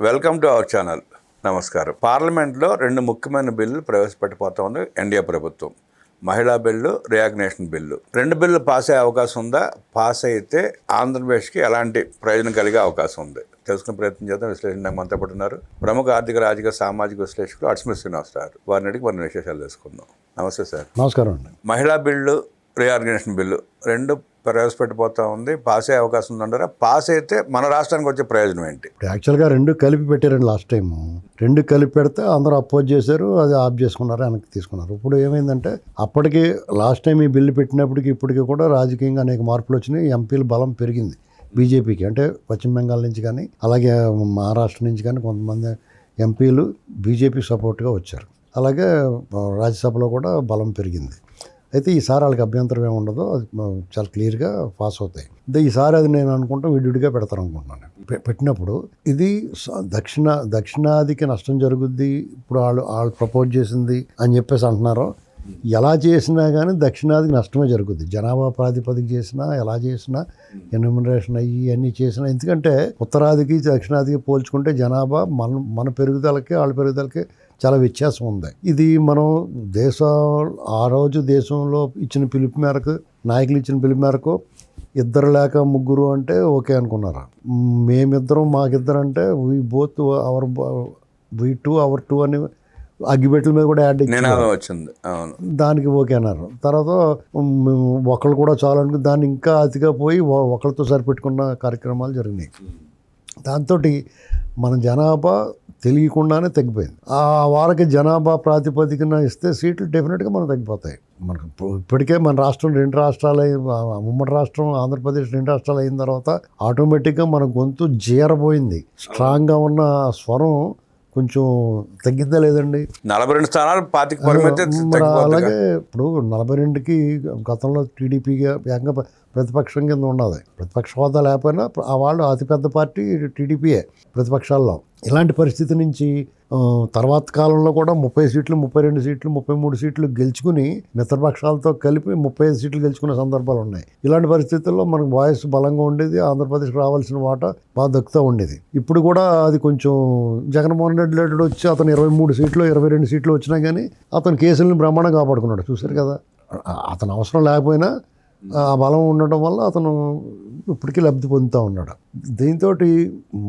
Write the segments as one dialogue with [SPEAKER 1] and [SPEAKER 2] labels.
[SPEAKER 1] Welcome to our channel. నమస్కారం. పార్లమెంట్లో 2 ముఖ్యమైన బిల్లులు ప్రవేశపెట్టబోతా ఉంది ఎన్డీఏ ప్రభుత్వం. మహిళా బిల్లు, రియాగ్నేషన్ బిల్లు. 2 బిల్లు పాస్ అయ్యే అవకాశం ఉందా? పాస్ అయితే ఆంధ్రప్రదేశ్కి ఎలాంటి ప్రయోజనం కలిగే అవకాశం ఉంది? తెలుసుకునే ప్రయత్నం చేద్దాం. విశ్లేషణ మనతో పాటు ఉన్నారు ప్రముఖ ఆర్థిక, రాజకీయ, సామాజిక విశ్లేషకులు అడ్స్మిత్ శ్రీనివాసరావు. వారిని అడిగి కొన్ని విశేషాలు తెలుసుకుందాం. నమస్తే సార్.
[SPEAKER 2] నమస్కారం అండి.
[SPEAKER 1] మహిళా బిల్లు, రియాగ్నేషన్ బిల్లు 2 ప్రవేశపెట్టిపోతా ఉంది. పాస్ అయ్యే అవకాశం ఉందంటారా? పాస్ అయితే మన రాష్ట్రానికి వచ్చే ప్రయోజనం ఏంటి?
[SPEAKER 2] ఇప్పుడు యాక్చువల్గా 2 కలిపి పెట్టారండి. లాస్ట్ టైం 2 కలిపి పెడితే అందరూ అపోజ్ చేశారు, అది ఆఫ్ చేసుకున్నారు, వెనక్కి తీసుకున్నారు. ఇప్పుడు ఏమైందంటే అప్పటికి లాస్ట్ టైం ఈ బిల్లు పెట్టినప్పటికి ఇప్పటికీ కూడా రాజకీయంగా అనేక మార్పులు వచ్చినాయి. ఎంపీల బలం పెరిగింది బీజేపీకి. అంటే పశ్చిమ బెంగాల్ నుంచి కానీ అలాగే మహారాష్ట్ర నుంచి కానీ కొంతమంది ఎంపీలు బీజేపీ సపోర్ట్గా వచ్చారు. అలాగే రాజ్యసభలో కూడా బలం పెరిగింది. అయితే ఈసారి వాళ్ళకి అభ్యంతరం ఏమి ఉండదో, అది చాలా క్లియర్గా పాస్ అవుతాయి. అంటే ఈసారి అది నేను అనుకుంటా విడివిడిగా పెడతాను అనుకుంటున్నాను. పెట్టినప్పుడు ఇది దక్షిణాదికి నష్టం జరుగుద్ది, ఇప్పుడు వాళ్ళు ప్రపోజ్ చేసింది అని చెప్పేసి అంటున్నారు. ఎలా చేసినా కానీ దక్షిణాదికి నష్టమే జరుగుద్ది. జనాభా ప్రాతిపదిక చేసినా, ఎలా చేసినా, ఎన్యూమరేషన్ అన్నీ చేసినా. ఎందుకంటే ఉత్తరాదికి దక్షిణాదికి పోల్చుకుంటే జనాభా మన పెరుగుదలకి వాళ్ళ పెరుగుదలకి చాలా వ్యత్యాసం ఉంది. ఇది మనం ఆ రోజు దేశంలో ఇచ్చిన పిలుపు మేరకు, నాయకులు ఇచ్చిన పిలుపు మేరకు 2 లేక 3 అంటే ఓకే అనుకున్నారు. మేమిద్దరం మాకిద్దరు అంటే వీ టూ అవర్ టూ అని అగ్గిపెట్టల మీద కూడా యాడ్
[SPEAKER 1] వచ్చింది.
[SPEAKER 2] దానికి ఓకే అన్నారు. తర్వాత ఒకళ్ళు కూడా చాలా అనుకుని దాన్ని ఇంకా అతిగా పోయి ఒకరితో సరిపెట్టుకున్న కార్యక్రమాలు జరిగినాయి. దాంతో మన జనాభా తెలియకుండానే తగ్గిపోయింది. ఆ వారికి జనాభా ప్రాతిపదికన ఇస్తే సీట్లు డెఫినెట్గా మనం తగ్గిపోతాయి. మనకు ఇప్పటికే మన రాష్ట్రం 2 రాష్ట్రాలు ఉమ్మడి రాష్ట్రం ఆంధ్రప్రదేశ్ 2 రాష్ట్రాలు అయిన తర్వాత ఆటోమేటిక్గా మన గొంతు జీరబోయింది. స్ట్రాంగ్గా ఉన్న స్వరం కొంచెం తగ్గిద్దా లేదండి?
[SPEAKER 1] 42 స్థానాలు 25
[SPEAKER 2] అలాగే ఇప్పుడు 42కి గతంలో టీడీపీగా ఏకంగా ప్రతిపక్షం కింద ఉన్నది. ప్రతిపక్ష హోదా లేకపోయినా వాళ్ళు అతిపెద్ద పార్టీ టీడీపీయే ప్రతిపక్షాల్లో. ఇలాంటి పరిస్థితి నుంచి తర్వాత కాలంలో కూడా 30 సీట్లు, 32 సీట్లు, 33 సీట్లు గెలుచుకుని మిత్రపక్షాలతో కలిపి 35 సీట్లు గెలుచుకునే సందర్భాలు ఉన్నాయి. ఇలాంటి పరిస్థితుల్లో మనకు వాయిస్ బలంగా ఉండేది, ఆంధ్రప్రదేశ్కి రావాల్సిన వాటా బాగా దక్కుతూ ఉండేది. ఇప్పుడు కూడా అది కొంచెం జగన్మోహన్ రెడ్డి లేడు వచ్చి అతను 23 సీట్లు 22 సీట్లు వచ్చినా కానీ అతను కేసులను బ్రహ్మాండంగా కాపాడుకున్నాడు. చూశారు కదా. అతను అవసరం లేకపోయినా ఆ బలం ఉండటం వల్ల అతను ఇప్పటికీ లబ్ధి పొందుతూ ఉన్నాడు. దీంతో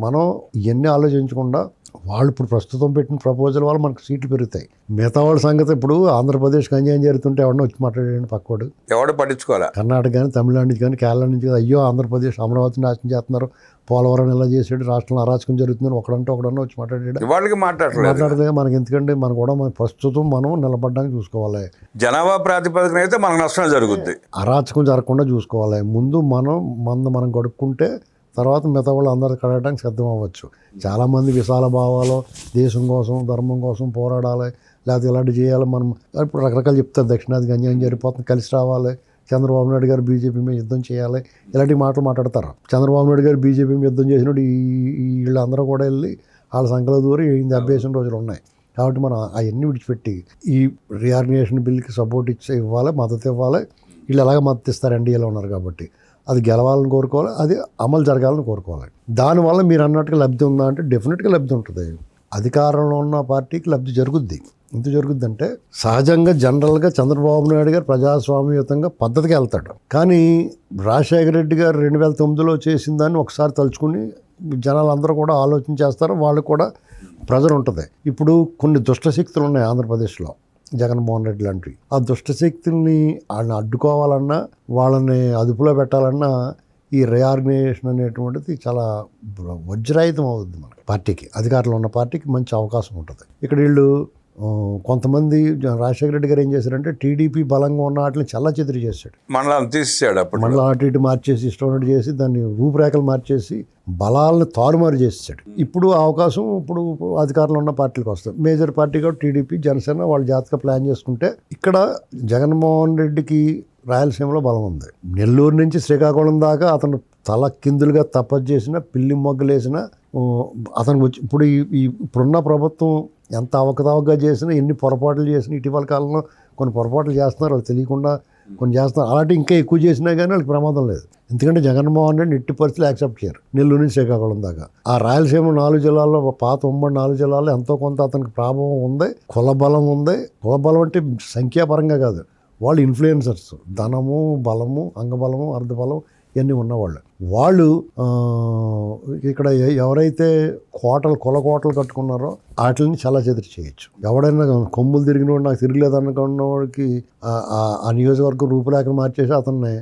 [SPEAKER 2] మనం ఇవన్నీ ఆలోచించకుండా వాళ్ళు ఇప్పుడు ప్రస్తుతం పెట్టిన ప్రపోజల్ వల్ల మనకు సీట్లు పెరుగుతాయి. మిగతా వాళ్ళ సంగతి ఇప్పుడు ఆంధ్రప్రదేశ్కి అన్యాయం జరుగుతుంటే ఎవడన్నా వచ్చి మాట్లాడాడు పక్కోడు, ఎవడు పట్టించుకోవాలి. కర్ణాటక కానీ తమిళనాడు నుంచి కానీ కేరళ నుంచి కానీ అయ్యో ఆంధ్రప్రదేశ్ అమరావతి నాశనం చేస్తున్నారు, పోలవరం ఎలా చేసాడు, రాష్ట్రంలో అరాచకం జరుగుతుందని ఒకడన్నా వచ్చి మాట్లాడాడు. వాళ్ళకి మాట్లాడలేదు. మనకి ఎందుకంటే మనం కూడా ప్రస్తుతం మనం నిలబడ్డానికి చూసుకోవాలి. జనాభా ప్రాతిపదికన అయితే మనకు నష్టం జరుగుద్ది. అరాచకం జరగకుండా చూసుకోవాలి. ముందు మనం గడుపుకుంటే తర్వాత మిగతా వాళ్ళు అందరూ కడగడానికి సిద్ధం అవ్వచ్చు. చాలామంది విశాల భావాలు, దేశం కోసం, ధర్మం కోసం పోరాడాలి, లేకపోతే ఇలాంటి చేయాలి. మనం ఇప్పుడు రకరకాలు చెప్తారు. దక్షిణాదికి అన్యాయం జరిగిపోతుంది, కలిసి రావాలి, చంద్రబాబు నాయుడు గారు బీజేపీ మీద యుద్ధం చేయాలి, ఇలాంటి మాటలు మాట్లాడతారు. చంద్రబాబు నాయుడు గారు బీజేపీ మీద యుద్ధం చేసినప్పుడు వీళ్ళందరూ కూడా వెళ్ళి వాళ్ళ సంఖ్యలో దూరి అభ్యసిన రోజులు ఉన్నాయి. కాబట్టి మనం అవన్నీ విడిచిపెట్టి ఈ రియాగ్నేషన్ బిల్కి సపోర్ట్ ఇవ్వాలి, మద్దతు ఇవ్వాలి. వీళ్ళు ఎలాగ మద్దతు ఇస్తారు, ఎన్డీఏలో ఉన్నారు కాబట్టి. అది గెలవాలని కోరుకోవాలి, అది అమలు జరగాలని కోరుకోవాలి. దానివల్ల మీరు అన్నట్టుగా లబ్ధి ఉందా అంటే డెఫినెట్గా లబ్ధి ఉంటుంది. అధికారంలో ఉన్న పార్టీకి లబ్ధి జరుగుద్ది. ఎందుకు జరుగుద్ది అంటే సహజంగా జనరల్గా చంద్రబాబు నాయుడు గారు ప్రజాస్వామ్యయుతంగా పద్ధతికి వెళ్తాడు. కానీ రాజశేఖర రెడ్డి గారు 2009లో చేసిన దాన్ని ఒకసారి తలుచుకుని జనాలందరూ కూడా ఆలోచన చేస్తారు. వాళ్ళు కూడా ప్రెజర్ ఉంటుంది. ఇప్పుడు కొన్ని దుష్టశక్తులు ఉన్నాయి ఆంధ్రప్రదేశ్లో, జగన్మోహన్ రెడ్డి లాంటివి. ఆ దుష్టశక్తుల్ని వాళ్ళని అడ్డుకోవాలన్నా, వాళ్ళని అదుపులో పెట్టాలన్నా ఈ రియాగ్నేషన్ అనేటువంటిది చాలా వజ్రాయుధం అవుతుంది మన పార్టీకి. అధికారంలో ఉన్న పార్టీకి మంచి అవకాశం ఉంటుంది. ఇక్కడ వీళ్ళు కొంతమంది రాజశేఖర రెడ్డి గారు ఏం చేశారంటే టీడీపీ బలంగా ఉన్న వాటిని చెల్లాచెదురు చేశాడు. మండలం తీసేసాడు. మండలం అటు ఇటు మార్చేసి ఇష్టం చేసి దాన్ని రూపురేఖలు మార్చేసి బలాలను తారుమారు చేసేసాడు. ఇప్పుడు అవకాశం ఇప్పుడు అధికారంలో ఉన్న పార్టీలకు వస్తుంది. మేజర్ పార్టీగా టీడీపీ, జనసేన వాళ్ళు జాగ్రత్తగా ప్లాన్ చేసుకుంటే ఇక్కడ జగన్మోహన్ రెడ్డికి రాయలసీమలో బలం ఉంది. నెల్లూరు నుంచి శ్రీకాకుళం దాకా అతను తల కిందులుగా తపస్సు చేసిన, పిల్లి మొగ్గలేసిన అతనికి వచ్చి ఇప్పుడున్న ప్రభుత్వం ఎంత అవకతవకగా చేసినా, ఎన్ని పొరపాట్లు చేసినా, ఇటీవల కాలంలో కొన్ని పొరపాట్లు చేస్తున్నారు. వాళ్ళు తెలియకుండా కొన్ని చేస్తున్నారు. అలాంటి ఇంకా ఎక్కువ చేసినా కానీ వాళ్ళకి ప్రమాదం లేదు. ఎందుకంటే జగన్మోహన్ రెడ్డి ఎట్టి పరిస్థితులు యాక్సెప్ట్ చేయరు. నెల్లూరు నుంచి శ్రీకాకుళం దాకా ఆ రాయలసీమ 4 జిల్లాల్లో, పాత ఉమ్మడి 4 జిల్లాల్లో ఎంతో కొంత అతనికి ప్రభావం ఉంది, కుల బలం ఉంది. కుల బలం అంటే సంఖ్యాపరంగా కాదు, వాళ్ళు ఇన్ఫ్లుయెన్సర్స్, ధనము, బలము, అంగబలము, అర్ధబలం ఇవన్నీ ఉన్నవాళ్ళు. వాళ్ళు ఇక్కడ ఎవరైతే కుల కోటలు కట్టుకున్నారో వాటిని చాలా చెదిరి చేయొచ్చు. ఎవడైనా కొమ్ములు తిరిగిన వాడు నాకు తిరగలేదు అనుకున్న వాడికి ఆ నియోజకవర్గం రూపురేఖలు మార్చేసి అతన్ని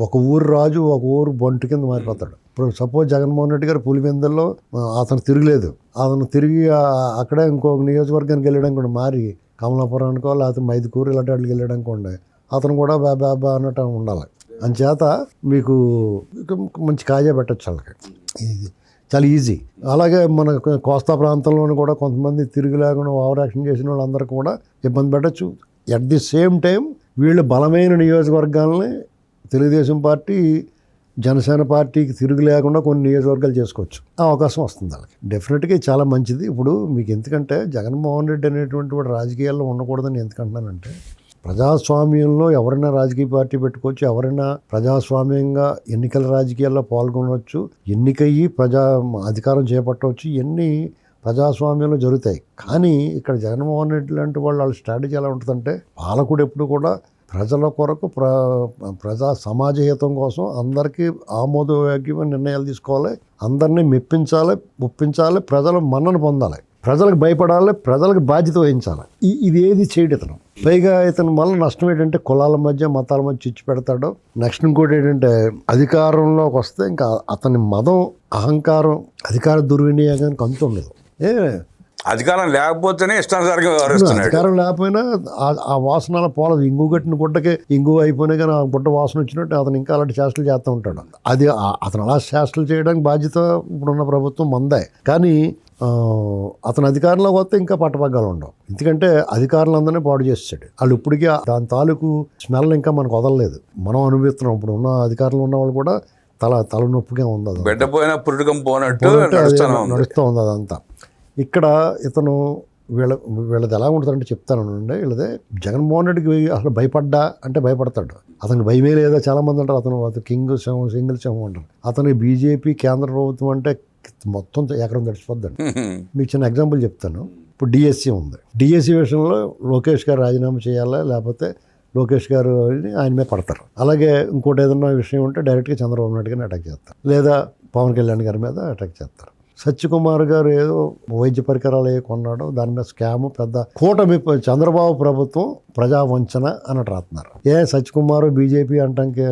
[SPEAKER 2] ఒక ఊరు రాజు, ఒక ఊరు బంటు కింద మారిపోతాడు. ఇప్పుడు సపోజ్ జగన్మోహన్ రెడ్డి గారు పులివెందుల్లో అతను తిరగలేదు, అతను తిరిగి అక్కడే ఇంకొక నియోజకవర్గానికి వెళ్ళడానికి కూడా మారి కమలాపురానికో లేకపోతే మైదుకూరు ఇలాంటి వాటికి వెళ్ళడానికి ఉండే అతను కూడా బాబా అన్నట్టు ఉండాలి. అంచేత మీకు మంచి కాజా పెట్టచ్చు వాళ్ళకి, ఇది చాలా ఈజీ. అలాగే మన కోస్తా ప్రాంతంలోనూ కూడా కొంతమంది తిరిగి లేకుండా ఓవర్ యాక్షన్ చేసిన వాళ్ళందరూ కూడా ఇబ్బంది పెట్టచ్చు. ఎట్ ది సేమ్ టైం వీళ్ళు బలమైన నియోజకవర్గాలని తెలుగుదేశం పార్టీ, జనసేన పార్టీకి తిరుగు లేకుండా కొన్ని నియోజకవర్గాలు చేసుకోవచ్చు. ఆ అవకాశం వస్తుంది వాళ్ళకి. డెఫినెట్గా చాలా మంచిది. ఇప్పుడు మీకు ఎందుకంటే జగన్మోహన్ రెడ్డి అనేటువంటి వాడు రాజకీయాల్లో ఉండకూడదని ఎందుకంటున్నానంటే, ప్రజాస్వామ్యంలో ఎవరైనా రాజకీయ పార్టీ పెట్టుకోవచ్చు, ఎవరైనా ప్రజాస్వామ్యంగా ఎన్నికల రాజకీయాల్లో పాల్గొనవచ్చు, ఎన్నికయ్యి అధికారం చేపట్టవచ్చు, ఇవన్నీ ప్రజాస్వామ్యంలో జరుగుతాయి. కానీ ఇక్కడ జగన్మోహన్ రెడ్డి లాంటి వాళ్ళ స్ట్రాటజీ ఎలా ఉంటుందంటే, పాలకుడు ఎప్పుడు కూడా ప్రజల కొరకు ప్రజా సమాజ హితం కోసం అందరికీ ఆమోదయోగ్యమైన నిర్ణయాలు తీసుకోవాలి, అందరినీ మెప్పించాలి, ఒప్పించాలి, ప్రజల మన్నను పొందాలి, ప్రజలకు భయపడాలి, ప్రజలకు బాధ్యత వహించాలి. ఇది ఏది చేయడు ఇతను. పైగా ఇతను మళ్ళీ నష్టం ఏంటంటే కులాల మధ్య, మతాల మధ్య చిచ్చు పెడతాడు. నెక్స్ట్ ఇంకోటి ఏంటంటే అధికారంలోకి వస్తే ఇంకా అతని మదం, అహంకారం, అధికార దుర్వినియోగానికి అంత ఉండదు.
[SPEAKER 1] అధికారం లేకపోతేనే ఇష్టానుసారంగా వ్యవహరిస్తున్నాడు.
[SPEAKER 2] అధికారం లేకపోయినా ఆ వాసన పోలదు. ఇంగు కట్టిన గుడ్డకే ఇంగు అయిపోయినా కానీ ఆ గుడ్డ వాసన వచ్చినట్టు అతను ఇంకా అలాంటి చేష్టలు చేస్తూ ఉంటాడు. అది అతను అలా చేష్టలు చేయడానికి బాధ్యత ఇప్పుడున్న ప్రభుత్వం మందే. కానీ అతను అధికారంలోకి వస్తే ఇంకా పట్టపగ్గాలు ఉండవు. ఎందుకంటే అధికారులందరినీ పాడు చేసాడు. వాళ్ళు ఇప్పటికీ దాని తాలూకు స్మెల్ ఇంకా మనకు వదలలేదు. మనం అనుభవిస్తున్నాం. ఇప్పుడు ఉన్న అధికారులు ఉన్న వాళ్ళు కూడా తలనొప్పిగా ఉంది. అది
[SPEAKER 1] బిడ్డ పోయినా పురుడుకం పోనట్టు
[SPEAKER 2] నడుస్తూ ఉంది అదంతా. ఇక్కడ ఇతను వీళ్ళది ఎలా ఉంటుందంటే చెప్తానండి. వీళ్ళదే జగన్మోహన్ రెడ్డికి అసలు భయపడ్డా అంటే భయపడతాడు. అతనికి భయమే లేదా చాలామంది అంటారు. అతను కింగ్ సింహం, సింగిల్ సింహం అంటారు. అతని బీజేపీ కేంద్ర ప్రభుత్వం అంటే మొత్తం ఎకరం తడిచిపోద్దండి. మీకు చిన్న ఎగ్జాంపుల్ చెప్తాను. ఇప్పుడు డిఎస్సి ఉంది. డిఎస్సి విషయంలో లోకేష్ గారు రాజీనామా చేయాలా, లేకపోతే లోకేష్ గారు ఆయన మీద పడతారు. అలాగే ఇంకోటి ఏదన్నా విషయం ఉంటే డైరెక్ట్గా చంద్రబాబు నాయుడు గారిని అటాక్ చేస్తారు, లేదా పవన్ కళ్యాణ్ గారి మీద అటాక్ చేస్తారు. సత్యకుమార్ గారు ఏదో వైద్య పరికరాలు ఏ కొన్నాడో దాని మీద స్కాము, పెద్ద కూటమి చంద్రబాబు ప్రభుత్వం ప్రజా వంచన అని రాస్తున్నారు. సత్యకుమార్ బీజేపీ అంటానికి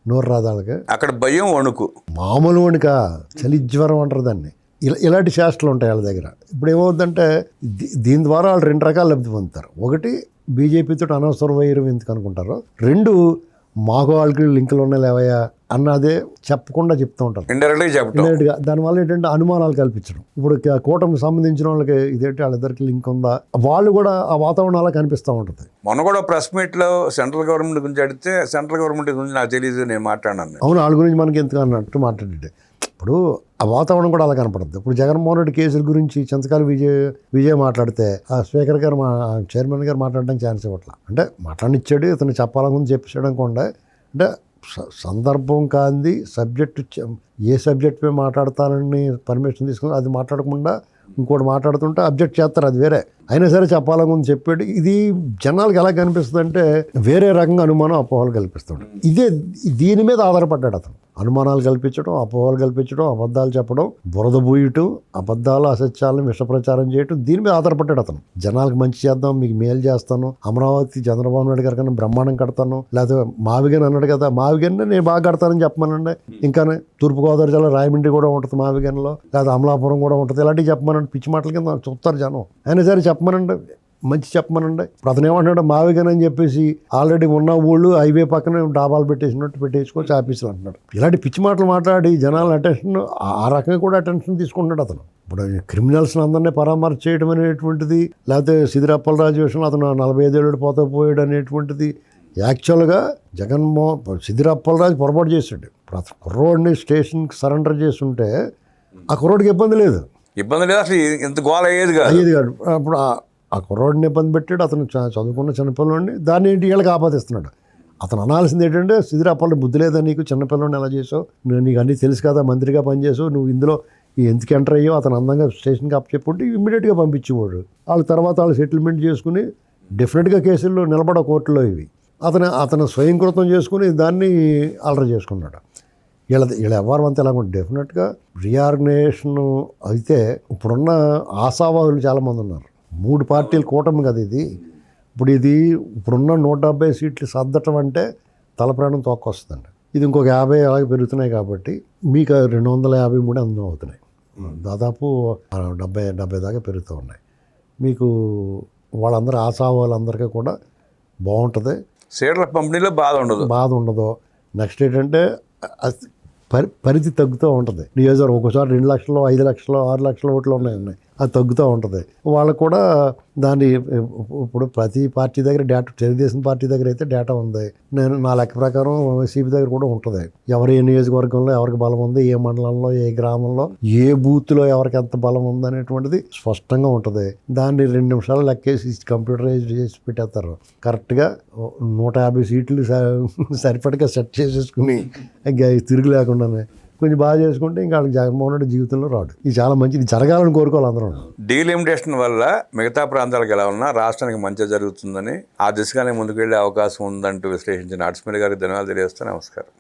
[SPEAKER 2] నోరు రాదాలకి
[SPEAKER 1] అక్కడ భయం, వణుకు,
[SPEAKER 2] మామూలు వణుక, చలి జ్వరం అంటారు దాన్ని. ఇలాంటి శాస్త్రాలు ఉంటాయి వాళ్ళ దగ్గర. ఇప్పుడు ఏమవుతుందంటే దీని ద్వారా వాళ్ళు 2 రకాల లబ్ధి పొందుతారు. ఒకటి, బీజేపీతో అనవసర వైరం ఎందుకు అనుకుంటారు. 2, మాకు వాళ్ళకి లింకులు ఉన్నాయి లేవయ్యా అన్నదే చెప్పకుండా చెప్తూ ఉంటారు. ఇండైరెక్ట్గా దానివల్ల ఏంటంటే అనుమానాలు కల్పించడం. ఇప్పుడు కూటమికి సంబంధించిన వాళ్ళకి ఇదేంటి వాళ్ళిద్దరికి లింక్ ఉందా, వాళ్ళు కూడా ఆ వాతావరణం అలా కనిపిస్తూ ఉంటుంది.
[SPEAKER 1] మొన్న కూడా ప్రెస్ మీట్లో సెంట్రల్ గవర్నమెంట్ గురించి అడిగితే సెంట్రల్ గవర్నమెంట్ గురించి నాకు తెలియదు, నేను మాట్లాడినాను.
[SPEAKER 2] అవును, వాళ్ళ గురించి మనకి ఎందుకు అన్నట్టు మాట్లాడే. ఇప్పుడు ఆ వాతావరణం కూడా అలా కనపడుతుంది. ఇప్పుడు జగన్మోహన్ రెడ్డి కేసుల గురించి చింతకాయలు విజయ్ మాట్లాడితే ఆ స్పీకర్ గారు, మా చైర్మన్ గారు మాట్లాడడానికి ఛాన్స్ ఇవ్వట్లా. అంటే మాట్లాడినిచ్చాడు, ఇతను చెప్పాలని చెప్పేసాడు అనుకోండి. అంటే సందర్భం కాంది సబ్జెక్టు, ఏ సబ్జెక్ట్ పై మాట్లాడతానని పర్మిషన్ తీసుకుని అది మాట్లాడకుండా ఇంకోటి మాట్లాడుతుంటే అబ్జెక్ట్ చేస్తారు, అది వేరే. అయినా సరే చెప్పాలని ముందు చెప్పాడు. ఇది జనాలకు ఎలా కనిపిస్తుంది అంటే వేరే రకంగా అనుమానం, అపోహలు కల్పిస్తాడు. దీని మీద ఆధారపడ్డాడు అతను. అనుమానాలు కల్పించడం, అపోహలు కల్పించడం, అబద్ధాలు చెప్పడం, బురద బూయటం, అబద్ధాలు అసత్యాలను విషప్రచారం చేయటం, దీని మీద ఆధారపడ్డాడు అతను. జనాలకు మంచి చేద్దాం, మీకు మేలు చేస్తాను, అమరావతి చంద్రబాబు నాయుడు గారి కన్నా బ్రహ్మాండం కడతాను, లేకపోతే మావిగన్ అన్నాడు కదా, మావిగన్ నేను బాగా కడతానని చెప్పమనండి. ఇంకానే తూర్పుగోదావరి జిల్లా రాయమండ్రి కూడా ఉంటుంది మావిగన్లో, లేదా అమలాపురం కూడా ఉంటుంది. ఇలాంటివి చెప్పమనండి. పిచ్చి మాటల కింద చూస్తారు జనం. అయినా సరే చెప్పమనండి, మంచి చెప్పమనండి. ఇప్పుడు అతను ఏమంటాడు, మావిగన్ అని చెప్పేసి ఆల్రెడీ ఉన్న ఊళ్ళు హైవే పక్కనే డాబాలు పెట్టేసినట్టు పెట్టేసుకోవచ్చు ఆఫీసులు అంటున్నాడు. ఇలాంటి పిచ్చి మాటలు మాట్లాడి జనాల అటెన్షన్, ఆ రకంగా కూడా అటెన్షన్ తీసుకుంటున్నాడు అతను. ఇప్పుడు క్రిమినల్స్ని అందరినీ పరామర్శ చేయడం అనేటువంటిది, లేకపోతే సిదిరప్పలరాజు విషయంలో అతను 45 ఏళ్ళు పోయాడు అనేటువంటిది యాక్చువల్గా సిదిరప్పలరాజు పొరపాటు చేశాడు. ఇప్పుడు అతను కుర్రోడిని స్టేషన్కి సరెండర్ చేస్తుంటే ఆ కుర్రోడికి ఇబ్బంది లేదు,
[SPEAKER 1] అసలు ఇంత గోల అయ్యేది
[SPEAKER 2] కాదు. అప్పుడు ఆ కుర్రోడిని ఇబ్బంది పెట్టాడు. అతను చదువుకున్న చిన్నపిల్లని దాన్ని ఏంటి వీళ్ళకి ఆపాదిస్తున్నాడు. అతను అనాల్సింది ఏంటంటే సిదిరాపల్లి బుద్ధి లేదా నీకు, చిన్నపిల్లని ఎలా చేసావు, నీకు అన్నీ తెలుసు కదా, మంత్రిగా పనిచేసావు, నువ్వు ఇందులో ఎందుకు ఎంటర్ అయ్యో అతను అందంగా స్టేషన్కి అప్పచెప్పుంటే ఇమ్మీడియట్గా పంపించేవాడు. వాళ్ళ తర్వాత వాళ్ళు సెటిల్మెంట్ చేసుకుని డెఫినెట్గా కేసుల్లో నిలబడ కోర్టులో ఇవి అతను స్వయంకృతం చేసుకుని దాన్ని అలర చేసుకున్నాడు. వీళ్ళ వ్యవహారం అంతా ఎలాగ డెఫినెట్గా రీఆర్గనైజేషన్ అయితే ఇప్పుడున్న ఆశావాదులు చాలామంది ఉన్నారు. 3 పార్టీల కూటమి కదా ఇది. ఇప్పుడున్న 170 సీట్లు సర్దటం అంటే తలప్రాణం తోక్కొస్తుందండి. ఇది ఇంకొక 50 అలాగే పెరుగుతున్నాయి కాబట్టి మీకు 253 అందం అవుతున్నాయి. దాదాపు 70 దాకా పెరుగుతూ ఉన్నాయి. మీకు వాళ్ళందరూ ఆశావాళ్ళందరికీ కూడా బాగుంటుంది,
[SPEAKER 1] సీట్ల పంపిణీలో బాధ ఉండదు. నెక్స్ట్ ఏంటంటే పరిధి తగ్గుతూ ఉంటుంది. నియోజకవర్గం ఒక్కోసారి 2 లక్షలు, 5 లక్షలు, 6 లక్షల ఓట్లు ఉన్నాయి, అది తగ్గుతూ ఉంటుంది. వాళ్ళకు కూడా దాన్ని ఇప్పుడు ప్రతి పార్టీ దగ్గర డేటా, తెలుగుదేశం పార్టీ దగ్గర అయితే డేటా ఉంది. నా లెక్క ప్రకారం వైసీపీ దగ్గర కూడా ఉంటుంది. ఎవరు ఏ నియోజకవర్గంలో ఎవరికి బలం ఉంది, ఏ మండలంలో, ఏ గ్రామంలో, ఏ బూత్లో ఎవరికి ఎంత బలం ఉంది అనేటువంటిది స్పష్టంగా ఉంటుంది. దాన్ని 2 నిమిషాలు లెక్కేసి కంప్యూటరైజ్ చేసి పెట్టేస్తారు. కరెక్ట్గా 150 సీట్లు సరిపడగా సెట్ చేసేసుకుని తిరుగు లేకుండానే కొంచెం బాగా చేసుకుంటే ఇంకా వాళ్ళకి జగన్మోహన్ రెడ్డి జీవితంలో రాడు. ఇది చాలా మంచిది, జరగాలని కోరుకోవాలి అందరూ. డీలిమిటేషన్ వల్ల మిగతా ప్రాంతాలకు ఎలా ఉన్నా రాష్ట్రానికి మంచి జరుగుతుందని, ఆ దిశగానే ముందుకు వెళ్ళే అవకాశం ఉందంటూ విశ్లేషించిన అడ్స్మిల్ గారికి ధన్యవాదాలు తెలియజేస్తూ నమస్కారం.